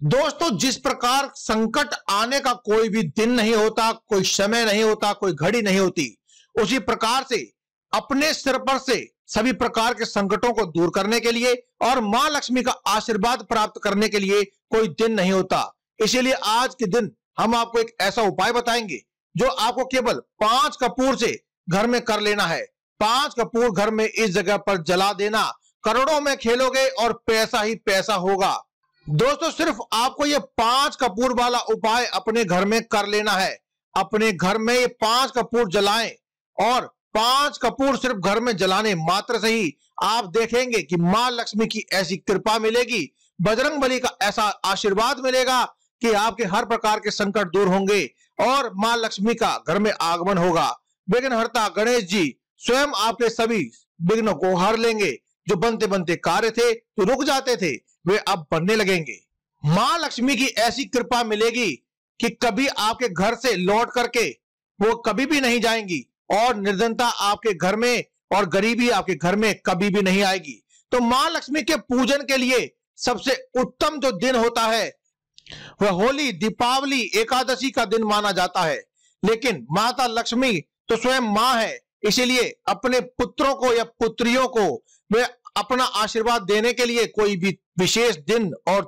दोस्तों, जिस प्रकार संकट आने का कोई भी दिन नहीं होता, कोई समय नहीं होता, कोई घड़ी नहीं होती, उसी प्रकार से अपने सिर पर से सभी प्रकार के संकटों को दूर करने के लिए और मां लक्ष्मी का आशीर्वाद प्राप्त करने के लिए कोई दिन नहीं होता। इसीलिए आज के दिन हम आपको एक ऐसा उपाय बताएंगे जो आपको केवल 5 कपूर से घर में कर लेना है। 5 कपूर घर में इस जगह पर जला देना, करोड़ों में खेलोगे और पैसा ही पैसा होगा। दोस्तों, सिर्फ आपको ये 5 कपूर वाला उपाय अपने घर में कर लेना है। अपने घर में ये 5 कपूर जलाएं और 5 कपूर सिर्फ घर में जलाने मात्र से ही आप देखेंगे कि मां लक्ष्मी की ऐसी कृपा मिलेगी, बजरंगबली का ऐसा आशीर्वाद मिलेगा कि आपके हर प्रकार के संकट दूर होंगे और मां लक्ष्मी का घर में आगमन होगा। विघ्नहर्ता गणेश जी स्वयं आपके सभी विघ्नों को हर लेंगे। जो बनते बनते कार्य थे, जो रुक जाते थे, वे अब बनने लगेंगे। मां लक्ष्मी की ऐसी कृपा मिलेगी कि कभी आपके घर से लौट करके वो कभी भी नहीं जाएंगी और निर्धनता आपके घर में और गरीबी आपके घर में कभी भी नहीं आएगी। तो मां लक्ष्मी के पूजन के लिए सबसे उत्तम जो दिन होता है वह होली, दीपावली, एकादशी का दिन माना जाता है। लेकिन माता लक्ष्मी तो स्वयं मां है, इसीलिए अपने पुत्रों को या पुत्रियों को वे अपना आशीर्वाद देने के लिए कोई भी विशेष दिन और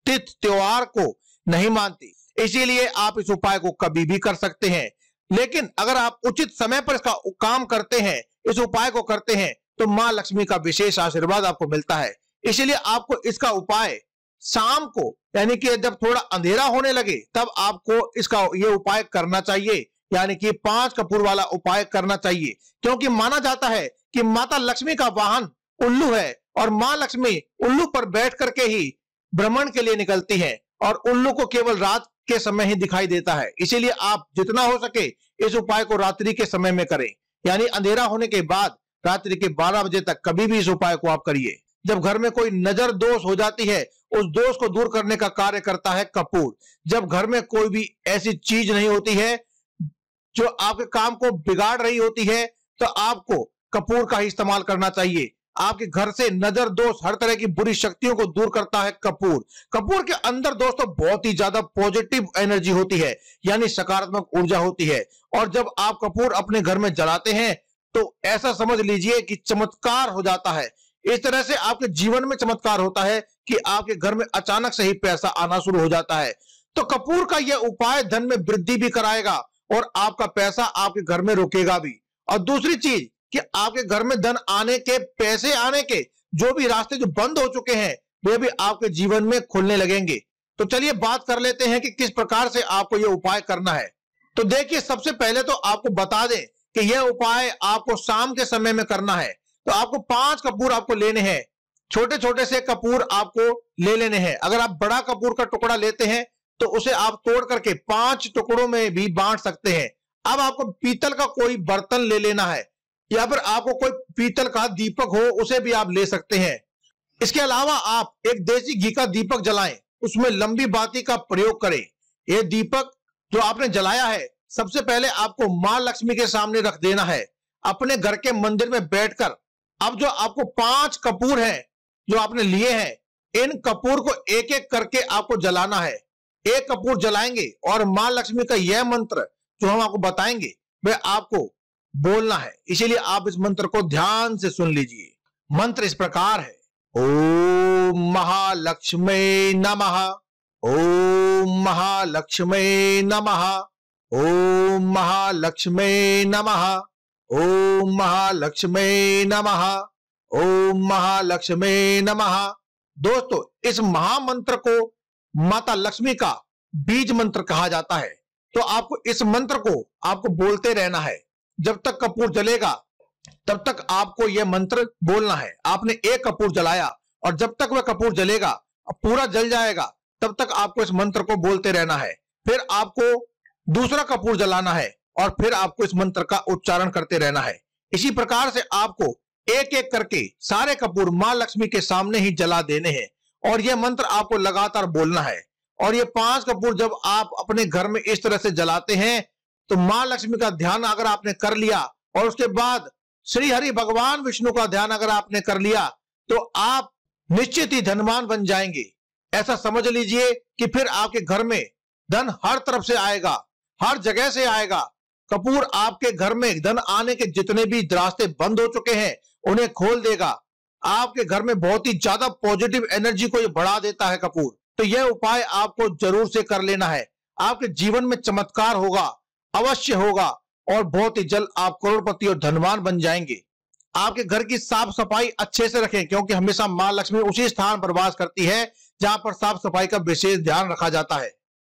तिथि त्योहार को नहीं मानती। इसीलिए आप इस उपाय को कभी भी कर सकते हैं। लेकिन अगर आप उचित समय पर इसका काम करते हैं, इस उपाय को करते हैं, तो मां लक्ष्मी का विशेष आशीर्वाद आपको मिलता है। इसीलिए आपको इसका उपाय शाम को, यानी कि जब थोड़ा अंधेरा होने लगे, तब आपको इसका ये उपाय करना चाहिए, यानी कि 5 कपूर वाला उपाय करना चाहिए। क्योंकि माना जाता है कि माता लक्ष्मी का वाहन उल्लू है और मां लक्ष्मी उल्लू पर बैठ करके ही भ्रमण के लिए निकलती है और उल्लू को केवल रात के समय ही दिखाई देता है। इसीलिए आप जितना हो सके इस उपाय को रात्रि के समय में करें, यानी अंधेरा होने के बाद रात्रि के 12 बजे तक कभी भी इस उपाय को आप करिए। जब घर में कोई नजर दोष हो जाती है, उस दोष को दूर करने का कार्य करता है कपूर। जब घर में कोई भी ऐसी चीज नहीं होती है जो आपके काम को बिगाड़ रही होती है, तो आपको कपूर का ही इस्तेमाल करना चाहिए। आपके घर से नजर दोष, हर तरह की बुरी शक्तियों को दूर करता है कपूर। कपूर के अंदर दोस्तों बहुत ही ज्यादा पॉजिटिव एनर्जी होती है, यानी सकारात्मक ऊर्जा होती है। और जब आप कपूर अपने घर में जलाते हैं तो ऐसा समझ लीजिए कि चमत्कार हो जाता है। इस तरह से आपके जीवन में चमत्कार होता है कि आपके घर में अचानक से ही पैसा आना शुरू हो जाता है। तो कपूर का यह उपाय धन में वृद्धि भी कराएगा और आपका पैसा आपके घर में रुकेगा भी। और दूसरी चीज कि आपके घर में धन आने के, पैसे आने के जो भी रास्ते जो बंद हो चुके हैं, वे भी आपके जीवन में खुलने लगेंगे। तो चलिए बात कर लेते हैं कि किस प्रकार से आपको यह उपाय करना है। तो देखिए, सबसे पहले तो आपको बता दें कि यह उपाय आपको शाम के समय में करना है। तो आपको 5 कपूर आपको लेने हैं। छोटे छोटे से कपूर आपको ले लेने हैं। अगर आप बड़ा कपूर का टुकड़ा लेते हैं तो उसे आप तोड़ करके 5 टुकड़ों में भी बांट सकते हैं। अब आपको पीतल का कोई बर्तन ले लेना है, या फिर आपको कोई पीतल का दीपक हो उसे भी आप ले सकते हैं। इसके अलावा आप एक देसी घी का दीपक जलाएं, उसमें लंबी बाती का प्रयोग करें। यह दीपक जो आपने जलाया है, सबसे पहले आपको मां लक्ष्मी के सामने रख देना है, अपने घर के मंदिर में बैठकर। अब जो आपको 5 कपूर हैं जो आपने लिए हैं, इन कपूर को एक एक करके आपको जलाना है। एक कपूर जलाएंगे और मां लक्ष्मी का यह मंत्र जो हम आपको बताएंगे वह आपको बोलना है। इसीलिए आप इस मंत्र को ध्यान से सुन लीजिए। मंत्र इस प्रकार है: ओम महालक्ष्मी नमः, ओम महालक्ष्मी नमः, ओम महालक्ष्मी नमः, ओम महालक्ष्मी नमः, ओम महालक्ष्मी नमः। दोस्तों, इस महामंत्र को माता लक्ष्मी का बीज मंत्र कहा जाता है। तो आपको इस मंत्र को आपको बोलते रहना है। जब तक कपूर जलेगा तब तक आपको यह मंत्र बोलना है। आपने एक कपूर जलाया और जब तक वह कपूर जलेगा, पूरा जल जाएगा, तब तक आपको इस मंत्र को बोलते रहना है। फिर आपको दूसरा कपूर जलाना है और फिर आपको इस मंत्र का उच्चारण करते रहना है। इसी प्रकार से आपको एक एक करके सारे कपूर मां लक्ष्मी के सामने ही जला देने हैं और यह मंत्र आपको लगातार बोलना है। और ये 5 कपूर जब आप अपने घर में इस तरह से जलाते हैं तो मां लक्ष्मी का ध्यान अगर आपने कर लिया और उसके बाद श्री हरि भगवान विष्णु का ध्यान अगर आपने कर लिया, तो आप निश्चित ही धनवान बन जाएंगे। ऐसा समझ लीजिए कि फिर आपके घर में धन हर तरफ से आएगा, हर जगह से आएगा। कपूर आपके घर में धन आने के जितने भी रास्ते बंद हो चुके हैं उन्हें खोल देगा। आपके घर में बहुत ही ज्यादा पॉजिटिव एनर्जी को ये बढ़ा देता है कपूर। तो यह उपाय आपको जरूर से कर लेना है। आपके जीवन में चमत्कार होगा, अवश्य होगा, और बहुत ही जल्द आप करोड़पति और धनवान बन जाएंगे। आपके घर की साफ सफाई अच्छे से रखें, क्योंकि हमेशा मां लक्ष्मी उसी स्थान पर वास करती है जहां पर साफ सफाई का विशेष ध्यान रखा जाता है।